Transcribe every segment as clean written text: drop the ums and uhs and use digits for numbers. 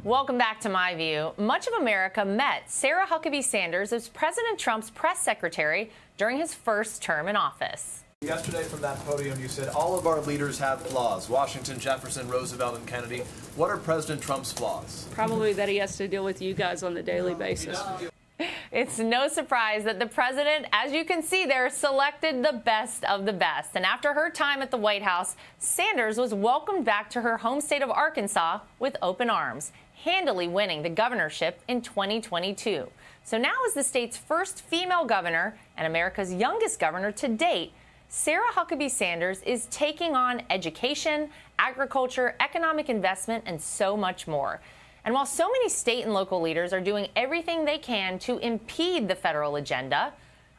Welcome back to My View. Much of America met Sarah Huckabee Sanders as President Trump's press secretary during his first term in office. Yesterday from that podium, you said all of our leaders have flaws. Washington, Jefferson, Roosevelt, and Kennedy. What are President Trump's flaws? Probably that he has to deal with you guys on a daily basis. It's no surprise that the president, as you can see there, selected the best of the best. And after her time at the White House, Sanders was welcomed back to her home state of Arkansas with open arms, handily winning the governorship in 2022. So now, as the state's first female governor and America's youngest governor to date, Sarah Huckabee Sanders is taking on education, agriculture, economic investment, and so much more. And while so many state and local leaders are doing everything they can to impede the federal agenda,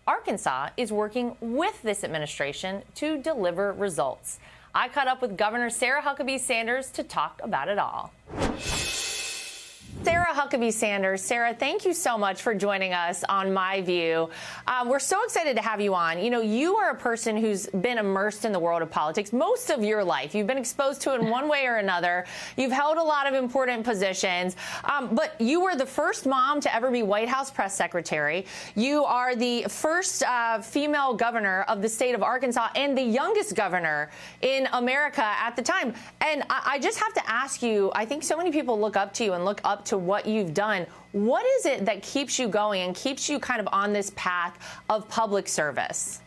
Arkansas is working with this administration to deliver results. I caught up with Governor Sarah Huckabee Sanders to talk about it all. Sarah Huckabee Sanders. Sarah, thank you so much for joining us on My View. We're so excited to have you on. You know, you are a person who's been immersed in the world of politics most of your life. You've been exposed to it in one way or another. You've held a lot of important positions, but you were the first mom to ever be White House press secretary. You are the first female governor of the state of Arkansas and the youngest governor in America at the time. And I just have to ask you, I think so many people look up to you and look up to what you've done. What is it that keeps you going and keeps you kind of on this path of public service?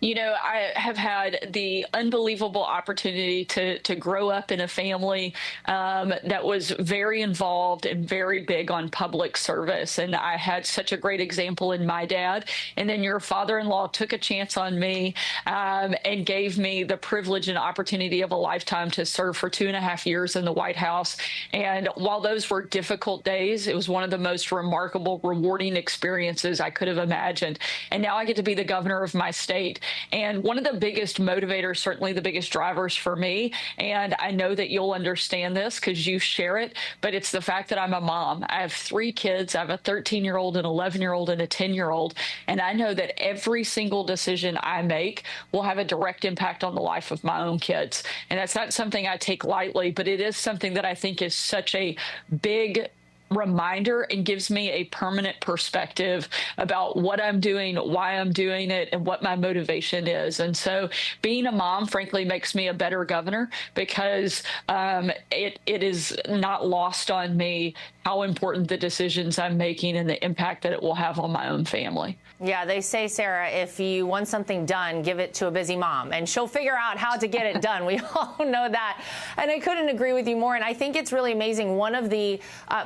You know, I have had the unbelievable opportunity to grow up in a family that was very involved and very big on public service. And I had such a great example in my dad. And then your father-in-law took a chance on me and gave me the privilege and opportunity of a lifetime to serve for 2.5 years in the White House. And while those were difficult days, it was one of the most remarkable, rewarding experiences I could have imagined. And now I get to be the governor of my state. And one of the biggest motivators, certainly the biggest drivers for me, and I know that you'll understand this because you share it, but it's the fact that I'm a mom. I have 3 kids. I have a 13-year-old, an 11-year-old, and a 10-year-old. And I know that every single decision I make will have a direct impact on the life of my own kids. And that's not something I take lightly, but it is something that I think is such a big reminder and gives me a permanent perspective about what I'm doing, why I'm doing it, and what my motivation is. And so being a mom, frankly, makes me a better governor because it is not lost on me how important the decisions I'm making and the impact that it will have on my own family. Yeah, they say, Sarah, if you want something done, give it to a busy mom, and she'll figure out how to get it done. We all know that. And I couldn't agree with you more. And I think it's really amazing. One of the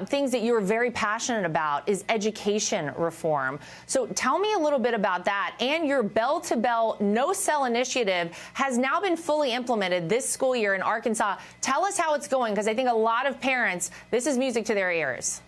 things that you are very passionate about is education reform. So tell me a little bit about that. And your bell-to-bell no-cell initiative has now been fully implemented this school year in Arkansas. Tell us how it's going, because I think a lot of parents, this is music to their ears.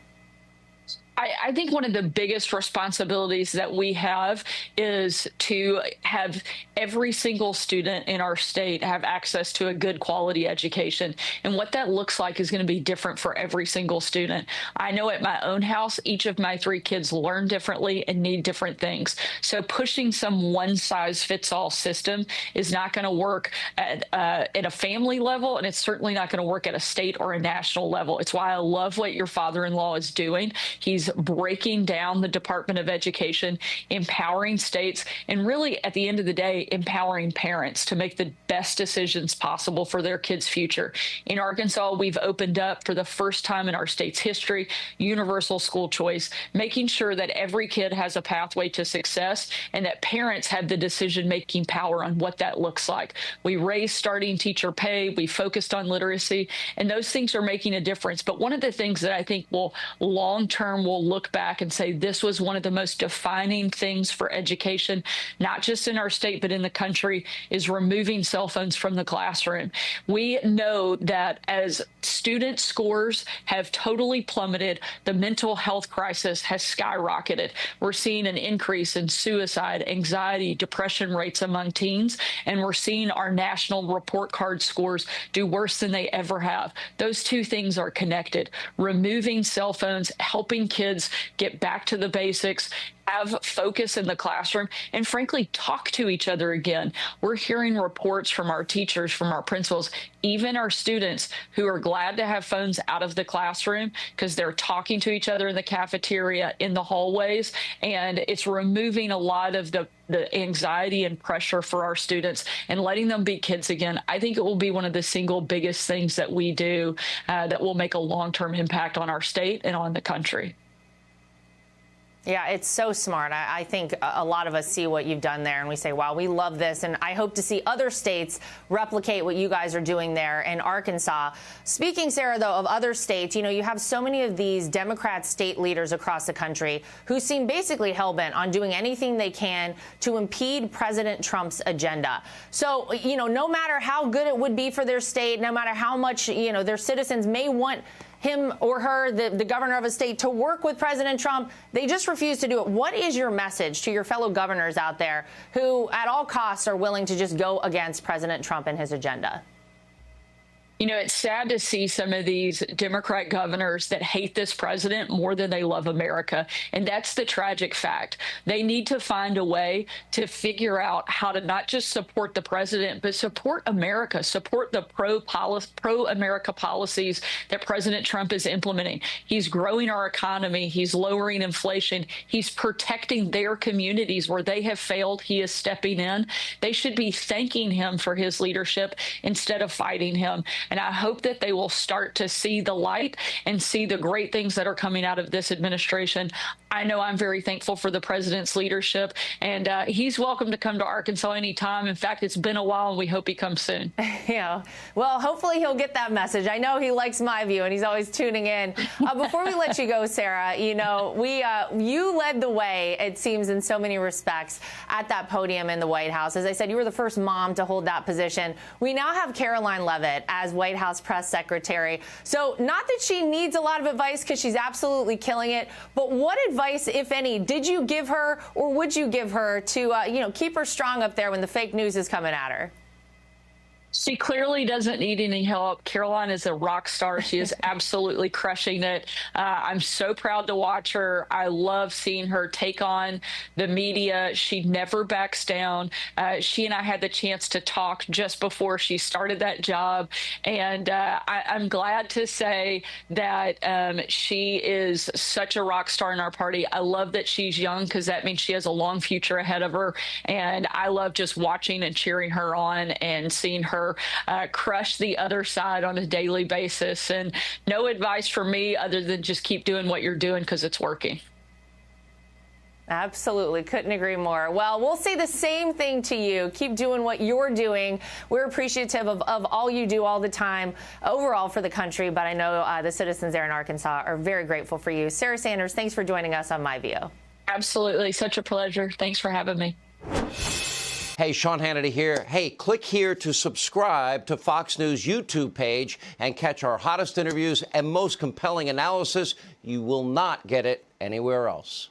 I think one of the biggest responsibilities that we have is to have every single student in our state have access to a good quality education. And what that looks like is going to be different for every single student. I know at my own house, each of my 3 kids learn differently and need different things. So pushing some one-size-fits-all system is not going to work at a family level, and it's certainly not going to work at a state or a national level. It's why I love what your father-in-law is doing. He's breaking down the Department of Education, empowering states, and really, at the end of the day, empowering parents to make the best decisions possible for their kids' future. In Arkansas, we've opened up for the first time in our state's history, universal school choice, making sure that every kid has a pathway to success and that parents have the decision-making power on what that looks like. We raised starting teacher pay, we focused on literacy, and those things are making a difference. But one of the things that I think will long-term will look back and say this was one of the most defining things for education, not just in our state, but in the country, is removing cell phones from the classroom. We know that as student scores have totally plummeted, the mental health crisis has skyrocketed. We're seeing an increase in suicide, anxiety, depression rates among teens, and we're seeing our national report card scores do worse than they ever have. Those two things are connected. Removing cell phones, helping kids kids get back to the basics, have focus in the classroom, and frankly, talk to each other again. We're hearing reports from our teachers, from our principals, even our students who are glad to have phones out of the classroom because they're talking to each other in the cafeteria, in the hallways, and it's removing a lot of the anxiety and pressure for our students and letting them be kids again. I think it will be one of the single biggest things that we do that will make a long-term impact on our state and on the country. Yeah, it's so smart. I think a lot of us see what you've done there and we say, wow, we love this. And I hope to see other states replicate what you guys are doing there in Arkansas. Speaking, Sarah, though, of other states, you know, you have so many of these Democrat state leaders across the country who seem basically hell-bent on doing anything they can to impede President Trump's agenda. So, you know, no matter how good it would be for their state, no matter how much, you know, their citizens may want him or her, the governor of a state, to work with President Trump, they just refuse to do it. What is your message to your fellow governors out there who at all costs are willing to just go against President Trump and his agenda? You know, it's sad to see some of these Democrat governors that hate this president more than they love America. And that's the tragic fact. They need to find a way to figure out how to not just support the president, but support America, support the pro-America policies that President Trump is implementing. He's growing our economy. He's lowering inflation. He's protecting their communities where they have failed. He is stepping in. They should be thanking him for his leadership instead of fighting him. And I hope that they will start to see the light and see the great things that are coming out of this administration. I know I'm very thankful for the president's leadership, and he's welcome to come to Arkansas anytime. In fact, it's been a while, and we hope he comes soon. Yeah. Well, hopefully he'll get that message. I know he likes My View, and he's always tuning in. Before we let you go, Sarah, you know, you led the way, it seems, in so many respects at that podium in the White House. As I said, you were the first mom to hold that position. We now have Karoline Leavitt as White House press secretary. So not that she needs a lot of advice because she's absolutely killing it, but what advice, if any, did you give her or would you give her to, you know, keep her strong up there when the fake news is coming at her? She clearly doesn't need any help. Karoline is a rock star. She is absolutely crushing it. I'm so proud to watch her. I love seeing her take on the media. She never backs down. She and I had the chance to talk just before she started that job. And I'm glad to say that she is such a rock star in our party. I love that she's young because that means she has a long future ahead of her. And I love just watching and cheering her on and seeing her crush the other side on a daily basis. And no advice from me other than just keep doing what you're doing because it's working. Absolutely. Couldn't agree more. Well, we'll say the same thing to you. Keep doing what you're doing. We're appreciative of all you do all the time overall for the country. But I know the citizens there in Arkansas are very grateful for you. Sarah Sanders, thanks for joining us on My View. Absolutely. Such a pleasure. Thanks for having me. Hey, Sean Hannity here. Hey, click here to subscribe to Fox News YouTube page and catch our hottest interviews and most compelling analysis. You will not get it anywhere else.